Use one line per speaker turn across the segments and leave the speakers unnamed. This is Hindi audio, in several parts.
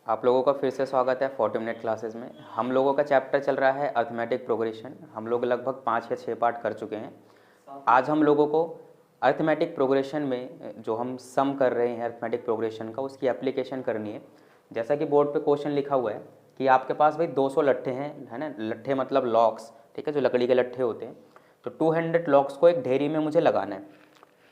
आप लोगों का फिर से स्वागत है 40 मिनट क्लासेस में। हम लोगों का चैप्टर चल रहा है अर्थमेटिक प्रोग्रेशन। हम लोग लगभग 5 या 6 पार्ट कर चुके हैं। आज हम लोगों को अर्थमेटिक प्रोग्रेशन में जो हम सम कर रहे हैं अर्थमेटिक प्रोग्रेशन का, उसकी एप्लीकेशन करनी है। जैसा कि बोर्ड पे क्वेश्चन लिखा हुआ है कि आपके पास भाई 200 लट्ठे हैं, है ना। लट्ठे मतलब लॉक्स, ठीक है, जो लकड़ी के लट्ठे होते हैं। तो 200 लॉक्स को एक ढेरी में मुझे लगाना है।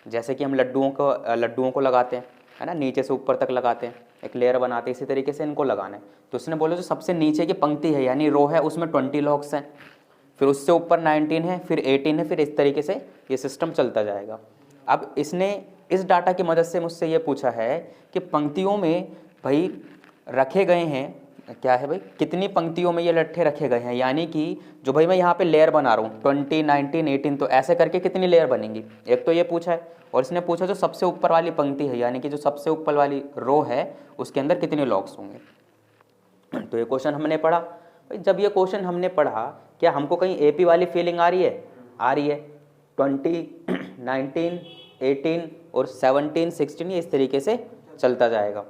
जैसे कि हम लड्डुओं को लगाते हैं, है ना, नीचे से ऊपर तक लगाते हैं, एक लेयर बनाते हैं, इसी तरीके से इनको लगाना है। तो उसने बोला जो सबसे नीचे की पंक्ति है यानी रो है, उसमें 20 लॉक्स हैं, फिर उससे ऊपर 19 है, फिर 18 है, फिर इस तरीके से ये सिस्टम चलता जाएगा। अब इसने इस डाटा की मदद से मुझसे ये पूछा है कि पंक्तियों में भाई रखे गए हैं, क्या है भाई, कितनी पंक्तियों में ये लट्ठे रखे गए हैं। यानी कि जो भाई मैं यहाँ पे लेयर बना रहा हूँ 20, 19, 18, तो ऐसे करके कितनी लेयर बनेंगी, एक तो ये पूछा है। और इसने पूछा जो सबसे ऊपर वाली पंक्ति है यानी कि जो सबसे ऊपर वाली रो है उसके अंदर कितने लॉक्स होंगे। तो ये क्वेश्चन हमने पढ़ा। भाई जब ये क्वेश्चन हमने पढ़ा, क्या हमको कहीं एपी वाली फीलिंग आ रही है? आ रही है। 20, 19, 18 और 17, 16 ये इस तरीके से चलता जाएगा।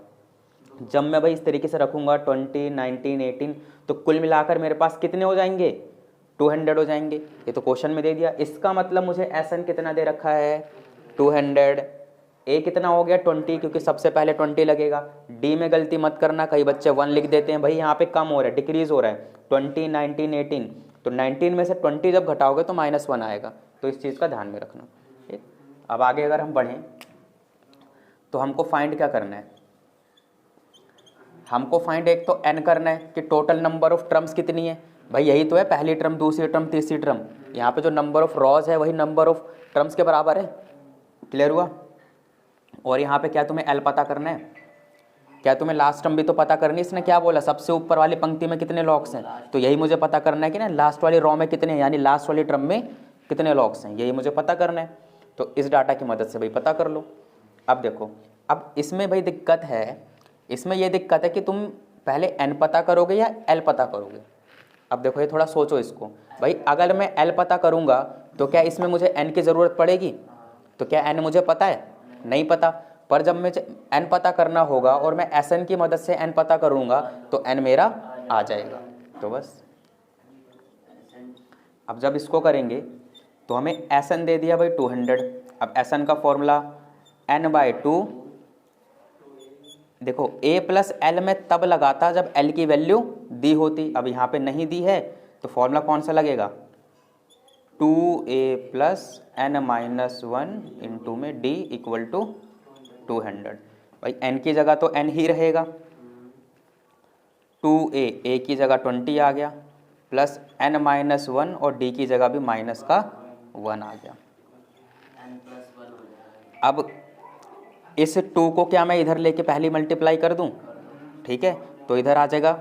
जब मैं भाई इस तरीके से रखूंगा 20, 19, 18, तो कुल मिलाकर मेरे पास कितने हो जाएंगे? 200 हो जाएंगे। ये तो क्वेश्चन में दे दिया। इसका मतलब मुझे एसएन कितना दे रखा है? 200। ए कितना हो गया? 20, क्योंकि सबसे पहले 20 लगेगा। डी में गलती मत करना, कई बच्चे 1 लिख देते हैं, भाई यहाँ पे कम हो रहा है, डिक्रीज हो रहा है। 20, 19, 18, तो 19 में से 20 जब घटाओगे तो -1 आएगा। तो इस चीज़ का ध्यान में रखना। ठीक, अब आगे अगर हम बढ़ें तो हमको फाइंड क्या करना है? हमको फाइंड एक तो एन करना है कि टोटल नंबर ऑफ टर्म्स कितनी है। भाई यही तो है, पहली टर्म, दूसरी टर्म, तीसरी टर्म। यहाँ पे जो नंबर ऑफ रॉज है वही नंबर ऑफ टर्म्स के बराबर है। क्लियर हुआ? और यहाँ पे क्या तुम्हें एल पता करना है? क्या तुम्हें लास्ट टर्म भी तो पता करनी है? इसने क्या बोला, सबसे ऊपर वाली पंक्ति में कितने लॉक्स हैं, तो यही मुझे पता करना है कि ना लास्ट वाली रो में कितने, यानी लास्ट वाली टर्म में कितने लॉक्स हैं, यही मुझे पता करना है। तो इस डाटा की मदद से भाई पता कर लो। अब देखो, अब इसमें भाई दिक्कत है, इसमें यह दिक्कत है कि तुम पहले एन पता करोगे या एल पता करोगे। अब देखो ये थोड़ा सोचो इसको। भाई अगर मैं एल पता करूंगा तो क्या इसमें मुझे एन की ज़रूरत पड़ेगी? तो क्या एन मुझे पता है? नहीं पता। पर जब मुझे एन पता करना होगा और मैं एस एन की मदद से एन पता करूंगा तो एन मेरा आ जाएगा। तो बस अब जब इसको करेंगे तो हमें एस एन दे दिया भाई 200। अब एस एन का फॉर्मूला n/2। देखो a प्लस एल में तब लगाता जब l की वैल्यू दी होती। अब यहाँ पे नहीं दी है तो फॉर्मूला कौन सा लगेगा? 2a प्लस n-1 इंटू में d इक्वल टू 200। भाई n की जगह तो n ही रहेगा। 2a, a की जगह 20 आ गया, प्लस n-1 और d की जगह भी माइनस का 1 आ गया। अब इस 2 को क्या मैं इधर लेके पहली मल्टीप्लाई कर दूं? ठीक है, तो इधर आ जाएगा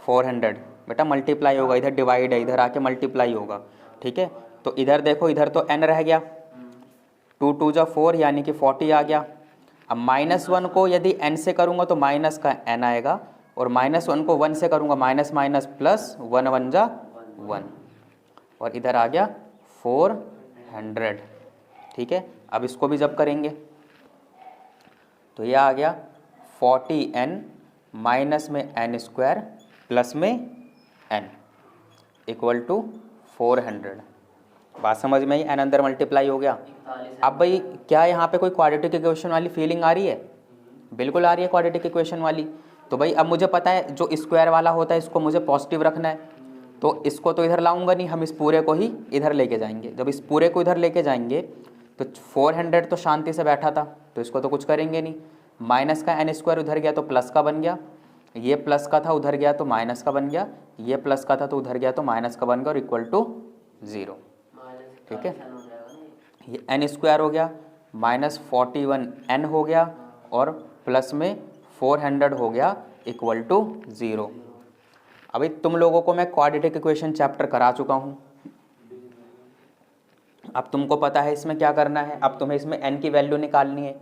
400। बेटा मल्टीप्लाई होगा, इधर डिवाइड है, इधर आके मल्टीप्लाई होगा। ठीक है, तो इधर देखो, इधर तो n रह गया, 2 2 जा 4 यानी कि 40 आ गया। अब -1 को यदि n से करूँगा तो माइनस का n आएगा, और -1 को 1 से करूँगा माइनस माइनस प्लस, 1 1 जा 1, और इधर आ गया 400। ठीक है, अब इसको भी जब करेंगे तो ये आ गया 40n माइनस में n² प्लस में n इक्वल टू 400। बात समझ में आई? n अंदर मल्टीप्लाई हो गया। अब भाई क्या यहाँ पे कोई क्वाड्रेटिक इक्वेशन वाली फीलिंग आ रही है? बिल्कुल आ रही है क्वाड्रेटिक इक्वेशन वाली। तो भाई अब मुझे पता है जो स्क्वायर वाला होता है इसको मुझे पॉजिटिव रखना है, तो इसको तो इधर लाऊंगा नहीं, हम इस पूरे को ही इधर लेके जाएंगे। जब इस पूरे को इधर लेके जाएंगे तो 400 तो शांति से बैठा था, तो इसको तो कुछ करेंगे नहीं। माइनस का n² उधर गया तो प्लस का बन गया, ये प्लस का था उधर गया तो माइनस का बन गया, ये प्लस का था तो उधर गया तो माइनस का बन गया, और इक्वल टू 0। ठीक है, ये n² हो गया, -41n हो गया, और प्लस में 400 हो गया, इक्वल टू 0। अभी तुम लोगों को मैं क्वाड्रेटिक इक्वेशन चैप्टर करा चुका हूँ। अब तुमको पता है इसमें क्या करना है। अब तुम्हें इसमें n की वैल्यू निकालनी है।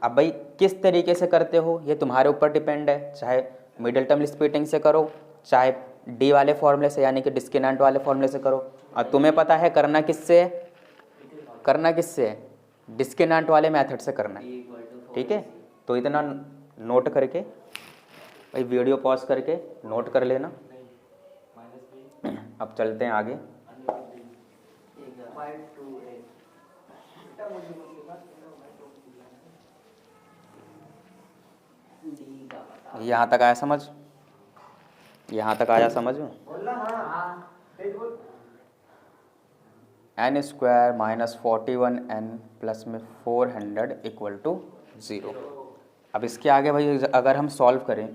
अब भाई किस तरीके से करते हो ये तुम्हारे ऊपर डिपेंड है, चाहे मिडिल टर्म स्प्लिटिंग से करो, चाहे डी वाले फॉर्मूले से यानी कि डिस्क्रिमिनेंट वाले फॉर्मूले से करो। और तुम्हें पता है करना किससे है? करना किससे है? डिस्क्रिमिनेंट वाले मेथड से करना है। ठीक है, तो इतना नोट करके भाई वीडियो पॉज करके नोट कर लेना। अब चलते हैं आगे। यहाँ तक आया समझ? यहाँ तक आया समझ में? n square minus 41n plus में 400 इक्वल टू 0। अब इसके आगे भाई अगर हम सॉल्व करें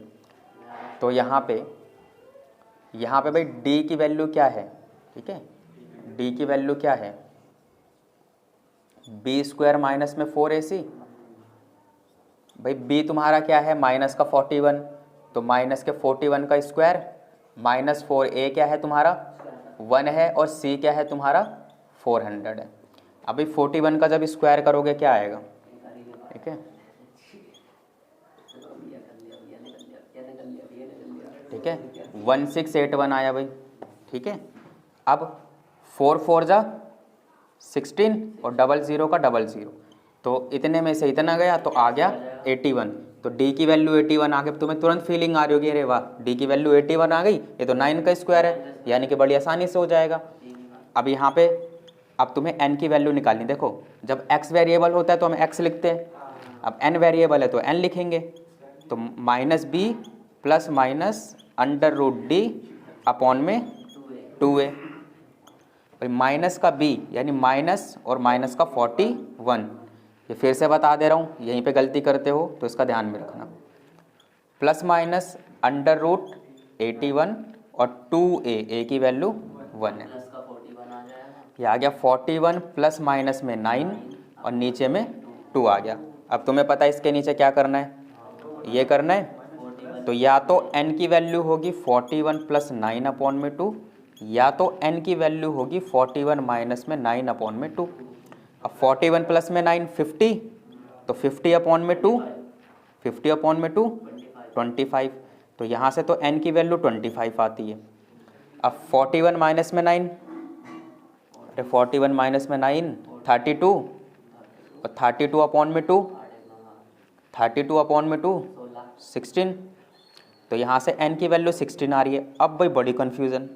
तो यहाँ पे भाई d की वैल्यू क्या है? ठीक है, d की वैल्यू क्या है? b स्क्वायर माइनस में 4ac। भाई b तुम्हारा क्या है? माइनस का 41, तो माइनस के 41 का स्क्वायर माइनस 4a क्या है तुम्हारा? 1 है, और c क्या है तुम्हारा? 400 है। अभी 41 का जब स्क्वायर करोगे क्या आएगा? ठीक है, ठीक है, 1681 आया भाई। ठीक है, अब 4 4 जा 16 और 00 का 00, तो इतने में से इतना गया तो आ गया 81। तो d की वैल्यू 81 आ गई। तुम्हें तुरंत फीलिंग आ रही होगी, अरे वाह d की वैल्यू 81 आ गई, ये तो 9 का स्क्वायर है, यानी कि बड़ी आसानी से हो जाएगा। अब यहाँ पे अब तुम्हें n की वैल्यू निकालनी। देखो जब x वेरिएबल होता है तो हम x लिखते हैं, अब n वेरिएबल है तो n लिखेंगे। तो minus b plus minus under root D upon में 2a। माइनस का b यानी माइनस और माइनस का 41, ये फिर से बता दे रहा हूँ, यहीं पे गलती करते हो तो इसका ध्यान में रखना। प्लस माइनस अंडर रूट 81 और 2a की वैल्यू 1 है, ये आ गया 41 प्लस माइनस में 9 और नीचे में 2 आ गया। अब तुम्हें पता है इसके नीचे क्या करना है, ये करना है। तो या तो n की वैल्यू होगी 41 प्लस 9 अपॉन में 2, या तो n की वैल्यू होगी 41 माइनस में 9 अपॉन में 2। अब 41 प्लस में 9 50, तो 50 अपॉन में 2, 50 अपॉन में 2 25, तो यहाँ से तो n की वैल्यू 25 आती है। अब 41 माइनस में 9, 41 माइनस में 9 32, और 32 अपॉन में 2, 32 अपॉन में 2 16, तो यहाँ से n की वैल्यू 16 आ रही है। अब भाई बड़ी कन्फ्यूज़न,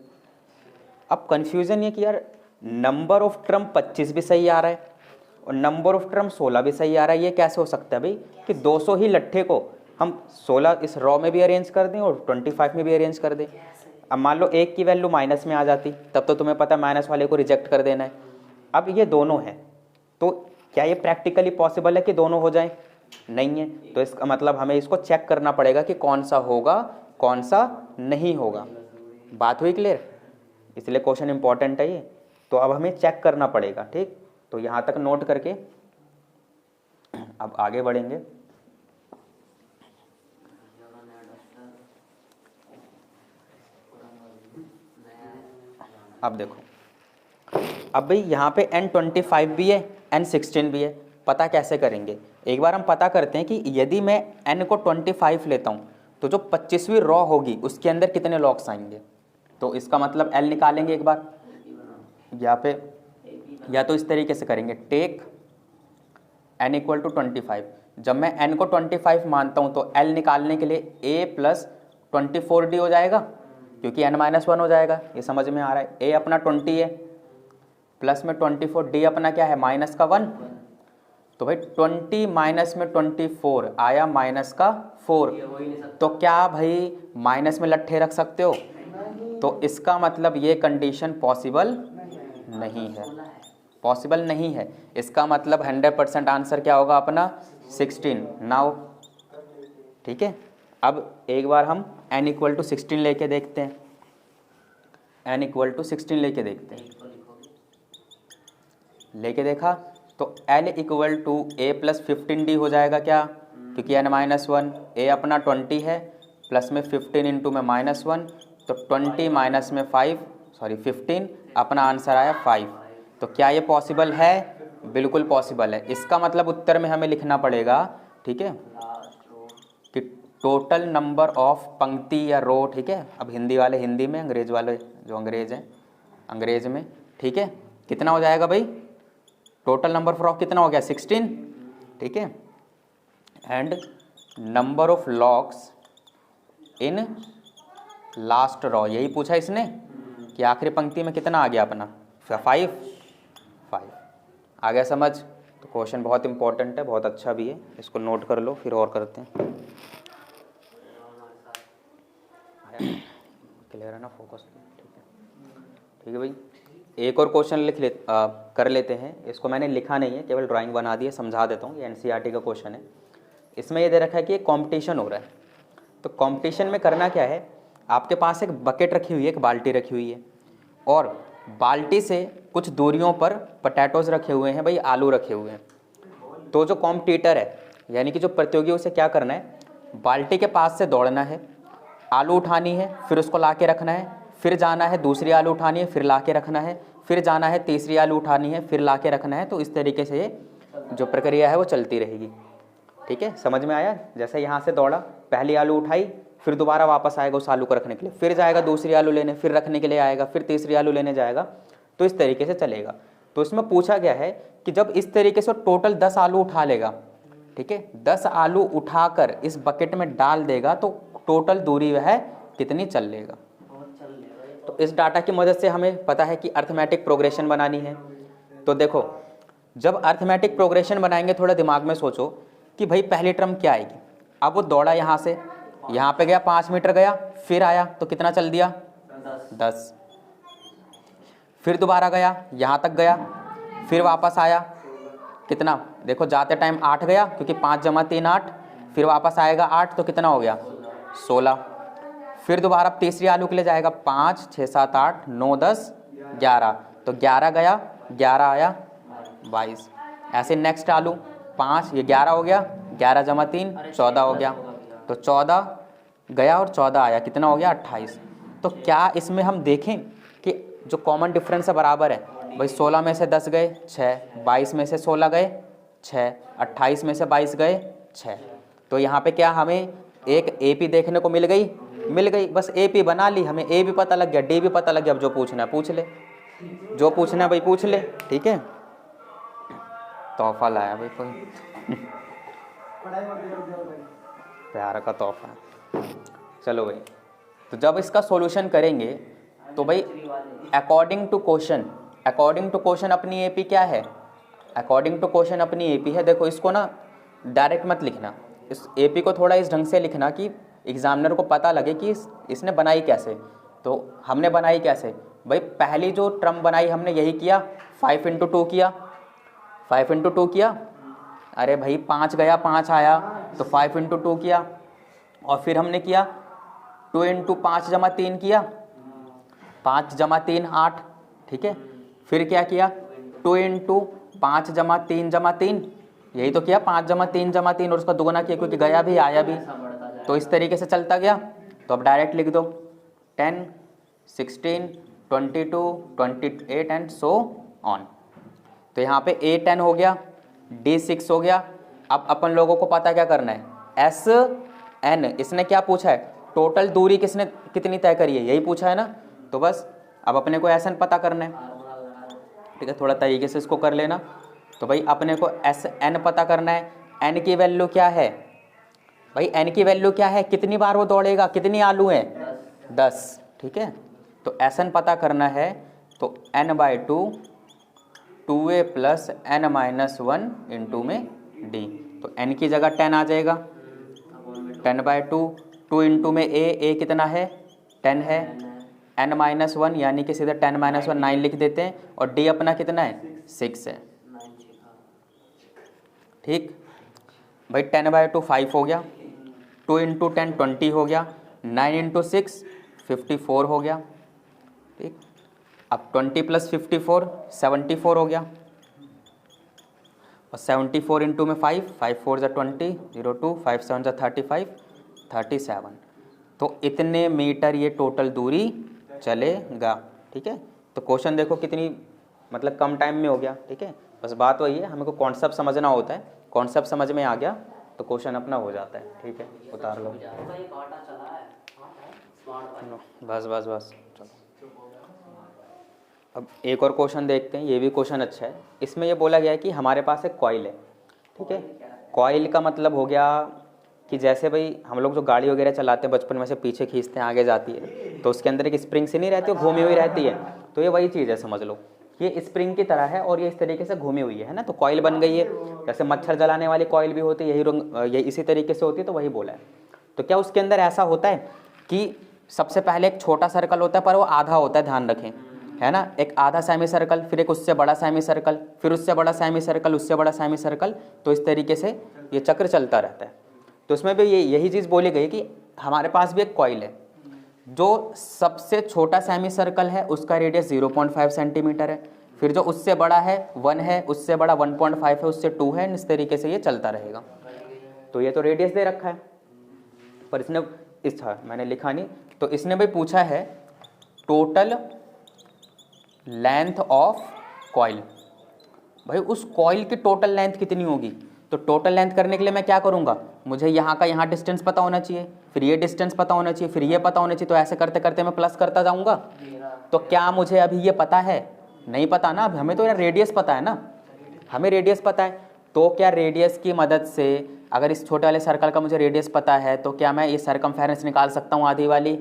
अब कन्फ्यूज़न ये कि यार नंबर ऑफ टर्म 25 भी सही आ रहा है और नंबर ऑफ टर्म 16 भी सही आ रहा है, ये कैसे हो सकता है भाई कि 200 ही लट्ठे को हम 16 इस रॉ में भी अरेंज कर दें और 25 में भी अरेंज कर दें। अब मान लो एक की वैल्यू माइनस में आ जाती, तब तो तुम्हें पता माइनस वाले को रिजेक्ट कर देना है। अब ये दोनों हैं, तो क्या ये प्रैक्टिकली पॉसिबल है कि दोनों हो जाएं? नहीं है। तो इसका मतलब हमें इसको चेक करना पड़ेगा कि कौन सा होगा कौन सा नहीं होगा। बात हुई क्लियर? इसलिए क्वेश्चन इंपॉर्टेंट है ये, तो अब हमें चेक करना पड़ेगा। ठीक, तो यहाँ तक नोट करके अब आगे बढ़ेंगे। अब देखो, अब भाई यहाँ पे n25 भी है n16 भी है, पता कैसे करेंगे? एक बार हम पता करते हैं कि यदि मैं n को 25 लेता हूँ तो जो 25वीं रॉ होगी उसके अंदर कितने लॉक्स आएंगे। तो इसका मतलब l निकालेंगे एक बार यहाँ पे, या तो इस तरीके से करेंगे, टेक n इक्वल टू 25। जब मैं n को 25 मानता हूँ तो l निकालने के लिए a प्लस 24d हो जाएगा, क्योंकि n-1 हो जाएगा। ये समझ में आ रहा है? a अपना 20 है, प्लस में 24, d अपना क्या है माइनस का 1, तो भाई 20 माइनस में 24 आया माइनस का 4। तो क्या भाई माइनस में लट्ठे रख सकते हो? तो इसका मतलब ये कंडीशन पॉसिबल नहीं है, पॉसिबल नहीं है। इसका मतलब 100% आंसर क्या होगा अपना 16 नाउ। ठीक है, अब एक बार हम n इक्वल टू 16 लेके देखते हैं, n इक्वल टू 16 लेके देखते हैं। लेके देखा तो l equal to a plus 15d हो जाएगा क्या, क्योंकि n-1, a अपना 20 है, प्लस में 15 इंटू में -1, तो 20 माइनस में 15, अपना आंसर आया 5। तो क्या ये पॉसिबल है? बिल्कुल पॉसिबल है। इसका मतलब उत्तर में हमें लिखना पड़ेगा, ठीक है, कि टोटल नंबर ऑफ पंक्ति या रो। ठीक है, अब हिंदी वाले हिंदी में, अंग्रेज वाले जो अंग्रेज हैं अंग्रेज में। ठीक है, कितना हो जाएगा भाई? टोटल नंबर ऑफ रो कितना हो गया? 16। ठीक है, and number of locks in last raw, यही पूछा इसने कि आखिरी पंक्ति में कितना आ गया अपना 5 आ गया समझ। तो क्वेश्चन बहुत इंपॉर्टेंट है, बहुत अच्छा भी है, इसको नोट कर लो, फिर और करते हैं। क्लियर है ना, फोकस। ठीक है भाई, एक और क्वेश्चन कर लेते हैं। इसको मैंने लिखा नहीं है, केवल ड्राइंग बना दी है, समझा देता हूँ। ये एनसीईआरटी का क्वेश्चन है। इसमें ये दे रखा है कि एक कंपटीशन हो रहा है। तो कंपटीशन में करना क्या है, आपके पास एक बकेट रखी हुई है, एक बाल्टी रखी हुई है, और बाल्टी से कुछ दूरियों पर पोटैटोज रखे हुए हैं भाई, आलू रखे हुए हैं। तो जो कॉम्पिटिटर है, यानी कि जो प्रतियोगी, उसे क्या करना है, बाल्टी के पास से दौड़ना है, आलू उठानी है, फिर उसको ला के रखना है, फिर जाना है, दूसरी आलू उठानी है, फिर ला के रखना है, फिर जाना है, तीसरी आलू उठानी है, फिर ला के रखना है। तो इस तरीके से ये जो प्रक्रिया है वो चलती रहेगी। ठीक है, समझ में आया। जैसे यहाँ से दौड़ा, पहली आलू उठाई, फिर दोबारा वापस आएगा उस आलू को रखने के लिए, फिर जाएगा दूसरी आलू लेने, फिर रखने के लिए आएगा, फिर तीसरी आलू लेने जाएगा। तो इस तरीके से चलेगा। तो इसमें पूछा गया है कि जब इस तरीके से टोटल 10 आलू उठा लेगा, ठीक है, 10 आलू उठाकर इस बकेट में डाल देगा, तो टोटल दूरी वह कितनी चल लेगा। तो इस डाटा की मदद से हमें पता है कि अर्थमेटिक प्रोग्रेशन बनानी है। तो देखो, जब अर्थमेटिक प्रोग्रेशन बनाएंगे, थोड़ा दिमाग में सोचो कि भाई पहली टर्म क्या आएगी। अब वो दौड़ा यहाँ से, यहाँ पे गया, 5 मीटर गया, फिर आया, तो कितना चल दिया 10। फिर दोबारा गया, यहाँ तक गया, फिर वापस आया, कितना, देखो जाते टाइम 8 गया, क्योंकि 5 जमा 3 8, फिर वापस आएगा 8, तो कितना हो गया 16। फिर दोबारा तीसरी आलू के लिए जाएगा, 5 6 7 8 9 10 11, तो 11 गया, 11 आया 22। ऐसे नेक्स्ट आलू 5, ये 11 हो गया, 11 जमा 3 14 हो गया, तो 14 गया और 14 आया, कितना हो गया 28। तो क्या इसमें हम देखें कि जो कॉमन डिफरेंस है बराबर है भाई। 16 में से 10 गए 6, 22 में से 16 गए 6, 28 में से 22 गए 6। तो यहाँ पे क्या हमें एक AP देखने को मिल गई, बस AP बना ली, हमें A भी पता लग गया, D भी पता लग गया। अब जो पूछना है पूछ ले, जो पूछना है भाई पूछ ले। ठीक है, तोहफा लाया भाई कोई प्यार का तोहफा। चलो भाई, तो जब इसका सॉल्यूशन करेंगे तो भाई अकॉर्डिंग टू क्वेश्चन अपनी AP क्या है, अकॉर्डिंग टू क्वेश्चन अपनी AP है। देखो इसको ना डायरेक्ट मत लिखना, इस AP को थोड़ा इस ढंग से लिखना कि एग्जामिनर को पता लगे कि इसने बनाई कैसे। तो हमने बनाई कैसे भाई, पहली जो टर्म बनाई हमने यही किया, 5 × 2 किया, 5 × 2 किया, अरे भाई 5 गया 5 आया, तो 5 × 2 किया, और फिर हमने किया 2 × 5 जमा 3 किया, 5 जमा 3 8, ठीक है। फिर क्या किया 2 × 5 जमा 3 जमा 3, यही तो किया 5 जमा 3 जमा 3, और उसका दोगुना किया, क्योंकि गया भी आया भी। तो इस तरीके से चलता गया। तो अब डायरेक्ट लिख दो 10 16 22 28 एंड सो ऑन। तो यहाँ पे A 10 हो गया, D 6 हो गया। अब अपन लोगों को पता क्या करना है, SN। इसने क्या पूछा है, टोटल दूरी किसने कितनी तय करी है, यही पूछा है ना। तो बस अब अपने को SN पता करना है। ठीक है, थोड़ा तरीके से इसको कर लेना। तो भाई अपने को SN पता करना है। N की वैल्यू क्या है भाई, N की वैल्यू क्या है, कितनी बार वो दौड़ेगा, कितनी आलू हैं 10। ठीक है, तो SN पता करना है। तो N/2 2A + N-1 इंटू में D। तो N की जगह 10 आ जाएगा, 10/2, 2 इंटू में A कितना है 10 है, N-1 यानी कि सीधे 10 - 1 9 लिख देते हैं, और D अपना कितना है 6 है। ठीक भाई, 10/2 5 हो गया, 2 × 10 20 हो गया, 9 × 6 54 हो गया। ठीक, अब 20 + 54 74 हो गया, और 74 इंटू में 5 5 4 = 20 02 5 7 = 35 37। तो इतने मीटर ये टोटल दूरी चलेगा। ठीक है, तो क्वेश्चन देखो कितनी मतलब कम टाइम में हो गया। ठीक है, बस बात वही है, हमें को कॉन्सेप्ट समझना होता है, कॉन्सेप्ट समझ में आ गया तो क्वेश्चन अपना हो जाता है। ठीक है, उतार लो, बस बस बस चलो। अब एक और क्वेश्चन देखते हैं, ये भी क्वेश्चन अच्छा है। इसमें ये बोला गया है कि हमारे पास एक कॉइल है। ठीक है, कॉइल का मतलब हो गया कि जैसे भाई हम लोग जो गाड़ी वगैरह चलाते हैं बचपन में से पीछे खींचते हैं आगे जाती है, तो उसके अंदर एक स्प्रिंग से नहीं रहती, वो घूमी हुई रहती है। तो ये वही चीज़ है, समझ लो ये स्प्रिंग की तरह है और ये इस तरीके से घूमी हुई है ना, तो कॉइल बन गई है। जैसे मच्छर जलाने वाली कॉइल भी होती है, यही रंग ये इसी तरीके से होती है, तो वही बोला है। तो क्या उसके अंदर ऐसा होता है कि सबसे पहले एक छोटा सर्कल होता है पर वो आधा होता है, ध्यान रखें, है ना, एक आधा सेमी सर्कल, फिर एक उससे बड़ा सेमी सर्कल, फिर उससे बड़ा सेमी सर्कल, उससे बड़ा सेमी सर्कल, तो इस तरीके से ये चक्र चलता रहता है। तो उसमें भी यही चीज़ बोली गई कि हमारे पास भी एक कॉइल है, जो सबसे छोटा सेमी सर्कल है उसका रेडियस 0.5 सेंटीमीटर है, फिर जो उससे बड़ा है 1 है, उससे बड़ा 1.5 है, उससे 2 है, इस तरीके से ये चलता रहेगा। तो ये तो रेडियस दे रखा है, पर इसने मैंने लिखा नहीं, तो इसने भी पूछा है टोटल लेंथ ऑफ कॉइल। भाई उस कॉइल की टोटल लेंथ कितनी होगी, तो टोटल लेंथ करने के लिए मैं क्या करूँगा, मुझे यहाँ का यहाँ डिस्टेंस पता होना चाहिए, फिर ये डिस्टेंस पता होना चाहिए, फिर ये पता होना चाहिए, तो ऐसे करते करते मैं प्लस करता जाऊँगा। तो क्या मुझे अभी ये पता है, नहीं पता ना, अब हमें तो यार रेडियस पता है ना, हमें रेडियस पता है। तो क्या रेडियस की मदद से, अगर इस छोटे वाले सर्कल का मुझे रेडियस पता है, तो क्या मैं ये सरकमफेरेंस निकाल सकता हूँ, आधी वाली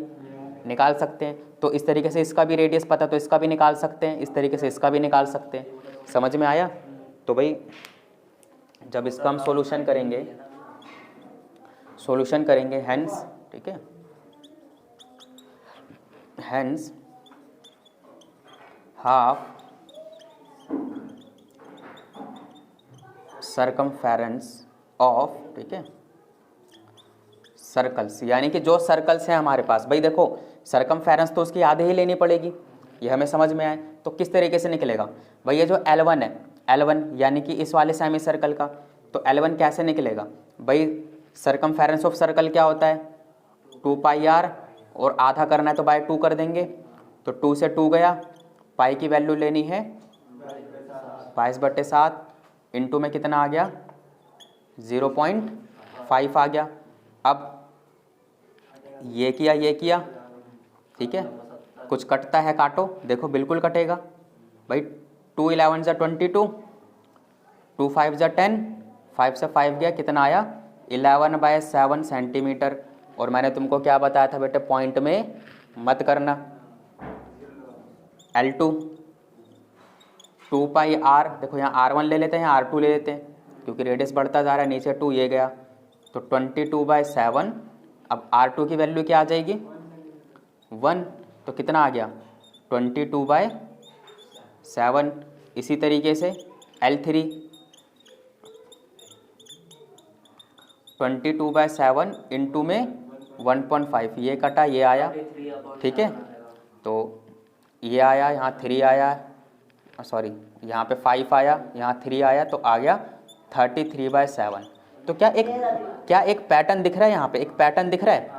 निकाल सकते हैं। तो इस तरीके से इसका भी रेडियस पता, तो इसका भी निकाल सकते हैं, इस तरीके से इसका भी निकाल सकते हैं। समझ में आया। तो भाई जब इसका हम सॉल्यूशन करेंगे हेंस, ठीक है, हेंस हाफ सरकमफेरेंस ऑफ, ठीक है, सर्कल्स, यानी कि जो सर्कल्स हैं हमारे पास, भाई देखो सरकमफेरेंस तो उसकी आधे ही लेनी पड़ेगी, ये हमें समझ में आए। तो किस तरीके से निकलेगा भाई, ये जो L1 है, L1 यानी कि इस वाले सेमी सर्कल का, तो L1 कैसे निकलेगा भाई, सरकमफेरेंस ऑफ सर्कल क्या होता है 2 पाई r, और आधा करना है तो बाय 2 कर देंगे, तो 2 से 2 गया, पाई की वैल्यू लेनी है 22/7, इंटू में कितना आ गया 0.5 आ गया। अब ये किया, ठीक है, कुछ कटता है काटो, देखो बिल्कुल कटेगा भाई, 2 11 जा 22, 2 5 जा 10, 5 से 5 गया, कितना आया 11/7 सेंटीमीटर। और मैंने तुमको क्या बताया था बेटे, पॉइंट में मत करना। L2 2 पाई r, देखो यहाँ R1 ले लेते हैं, यहाँ R2 ले लेते हैं, क्योंकि रेडियस बढ़ता जा रहा है, नीचे 2 ये गया, तो 22/7। अब R2 की वैल्यू क्या आ जाएगी 1, तो कितना आ गया 22/7। इसी तरीके से L3 22/7 इंटू में 1.5, ये कटा ये आया, ठीक है, तो ये आया, यहाँ 3 आया, सॉरी यहाँ पे 5 आया, यहाँ 3 आया, तो आ गया 33/7। तो क्या एक पैटर्न दिख रहा है, यहाँ पे एक पैटर्न दिख रहा है,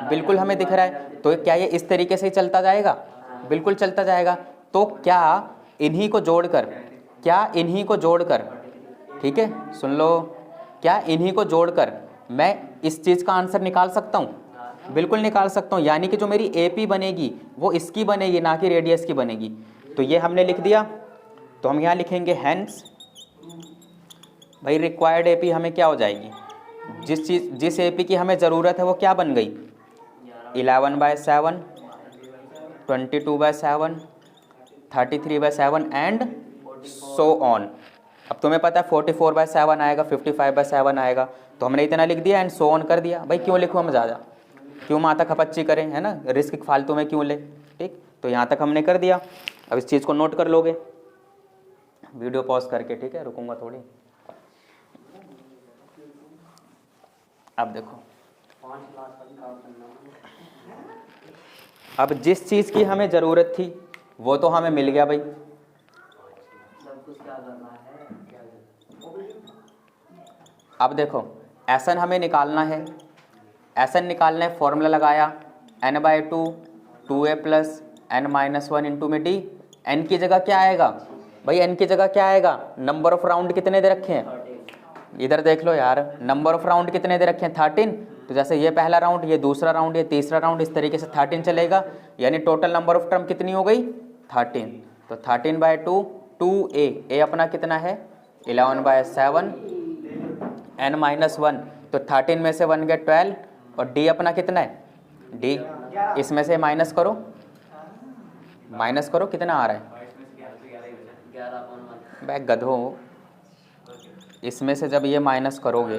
बिल्कुल हमें दिख रहा है। तो क्या ये इस तरीके से ही चलता जाएगा, बिल्कुल चलता जाएगा। तो क्या इन्हीं को जोड़कर, ठीक है सुन लो, क्या इन्हीं को जोड़कर मैं इस चीज़ का आंसर निकाल सकता हूँ, बिल्कुल निकाल सकता हूँ। यानी कि जो मेरी AP बनेगी वो इसकी बनेगी, ना कि रेडियस की बनेगी। तो ये हमने लिख दिया, तो हम यहाँ लिखेंगे हेंस भाई रिक्वायर्ड AP हमें क्या हो जाएगी, जिस AP की हमें ज़रूरत है वो क्या बन गई 11/7, 22/7, 33/7 एंड सो ऑन। अब तुम्हें पता है 44/7 आएगा, 55/7 आएगा, तो हमने इतना लिख दिया एंड सो ऑन कर दिया। भाई क्यों लिखूँ हम ज़्यादा, क्यों माथा खपच्ची करें, है ना, रिस्क फालतू में क्यों ले, ठीक। तो यहाँ तक हमने कर दिया। अब इस चीज़ को नोट कर लोगे, वीडियो पॉज करके, ठीक है, रुकूंगा थोड़ी। अब देखो, अब जिस चीज़ की हमें ज़रूरत थी वो तो हमें मिल गया भाई। अब देखो एसन हमें निकालना है, फॉर्मूला लगाया n/2 2a + n-1 इंटू में d। n की जगह क्या आएगा भाई, n की जगह क्या आएगा, नंबर ऑफ राउंड कितने दे रखे हैं, इधर देख लो यार, नंबर ऑफ राउंड कितने दे रखे हैं 13। तो जैसे ये पहला राउंड, ये दूसरा राउंड, ये तीसरा राउंड, इस तरीके से 13 चलेगा, यानी टोटल नंबर ऑफ टर्म कितनी हो गई 13। तो 13/2 2a, a अपना कितना है 11/7, n-1, तो 13 में से 1 गया 12 और डी अपना कितना है, डी इसमें से माइनस करो, कितना आ रहा है, बैग गधो, इसमें से जब ये माइनस करोगे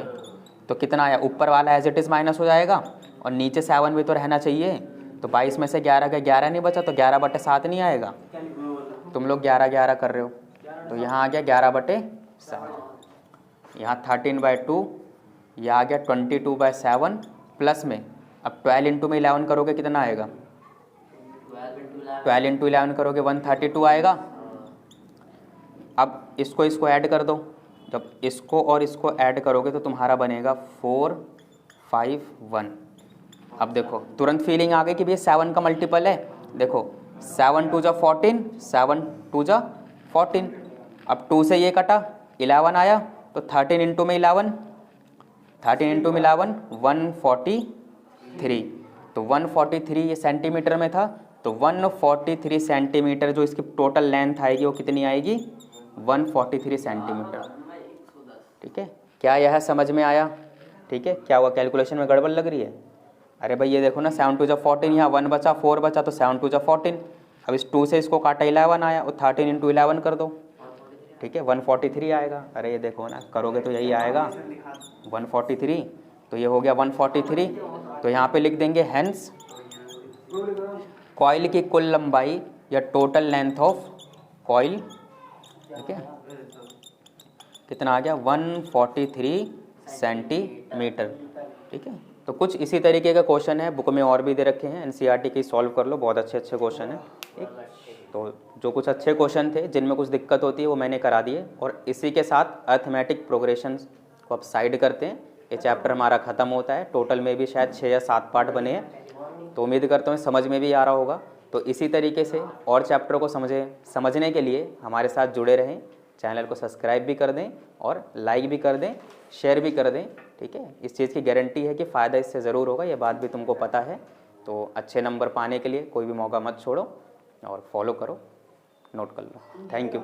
तो कितना आया, ऊपर वाला एज इट इज़ माइनस हो जाएगा और नीचे 7 भी तो रहना चाहिए। तो 22 में से 11 का 11 नहीं बचा तो 11/7 नहीं आएगा। तुम लोग 11 कर रहे हो तो यहाँ आ गया 11/7। यहाँ 13/2, यह आ गया 22/7 प्लस में, अब 12 इंटू में 11 करोगे कितना आएगा, 12 इंटू 11 करोगे 132 आएगा। अब इसको ऐड कर दो, जब इसको और इसको ऐड करोगे तो तुम्हारा बनेगा 451। अब देखो तुरंत फीलिंग आ गई कि भैया 7 का मल्टीपल है। देखो 7 2 जा 14, 7 2 जा 14। अब 2 से ये कटा 11 आया तो 13 इंटू में 11, 13 इंटू में 11 143। तो 143 ये सेंटीमीटर में था तो 143 सेंटीमीटर जो इसकी टोटल लेंथ आएगी वो कितनी आएगी, 143 सेंटीमीटर। ठीक है, क्या यह समझ में आया? ठीक है, क्या हुआ, कैलकुलेशन में गड़बड़ लग रही है? अरे भाई ये देखो ना 7 2 जा 14, यहाँ 1 बचा 4 बचा तो 7 2 जा 14। अब इस 2 से इसको काटा 11 आया और 13 इंटू 11 कर दो। ठीक है 143 आएगा। अरे ये देखो ना करोगे तो यही आएगा 143। तो ये हो गया 143। तो यहाँ पे लिख देंगे हेंस कॉइल की कुल लंबाई या टोटल लेंथ ऑफ कॉइल, ठीक है, कितना आ गया 143 सेंटीमीटर। ठीक है, तो कुछ इसी तरीके का क्वेश्चन है, बुक में और भी दे रखे हैं, एनसीईआरटी की सॉल्व कर लो, बहुत अच्छे क्वेश्चन है। ठीक, तो जो कुछ अच्छे क्वेश्चन थे जिनमें कुछ दिक्कत होती है वो मैंने करा दिए, और इसी के साथ अर्थमेटिक प्रोग्रेशन को अब साइड करते हैं। ये चैप्टर हमारा ख़त्म होता है। टोटल में भी शायद 6 या 7 पार्ट बने हैं, तो उम्मीद करता हूँ समझ में भी आ रहा होगा। तो इसी तरीके से और चैप्टर को समझने के लिए हमारे साथ जुड़े रहें, चैनल को सब्सक्राइब भी कर दें और लाइक भी कर दें, शेयर भी कर दें। ठीक है, इस चीज़ की गारंटी है कि फ़ायदा इससे ज़रूर होगा, ये बात भी तुमको पता है। तो अच्छे नंबर पाने के लिए कोई भी मौका मत छोड़ो और फॉलो करो, नोट कर लो। Thank you.